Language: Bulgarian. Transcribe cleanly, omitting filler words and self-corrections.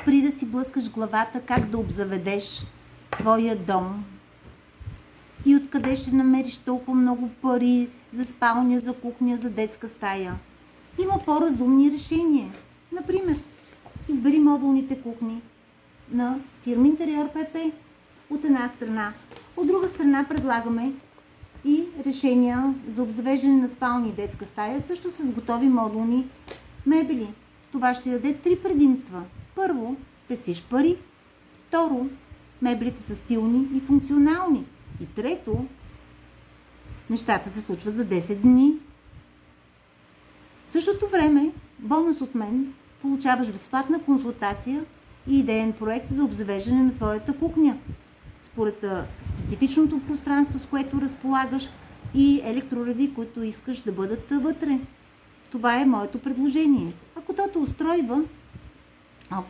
Спри да си блъскаш главата как да обзаведеш твоя дом и откъде ще намериш толкова много пари за спалня, за кухня, за детска стая. Има по-разумни решения. Например, избери модулните кухни на фирма Интериор ПП от една страна. От друга страна предлагаме и решения за обзавеждане на спални и детска стая, също с готови модулни мебели. Това ще даде 3 предимства. Първо, пестиш пари. Второ, меблите са стилни и функционални. И трето, нещата се случват за 10 дни. В същото време, бонус от мен, получаваш безплатна консултация и идеен проект за обзавеждане на твоята кухня. Според специфичното пространство, с което разполагаш и електроуреди, които искаш да бъдат вътре. Това е моето предложение. Ако то те устройва, окей.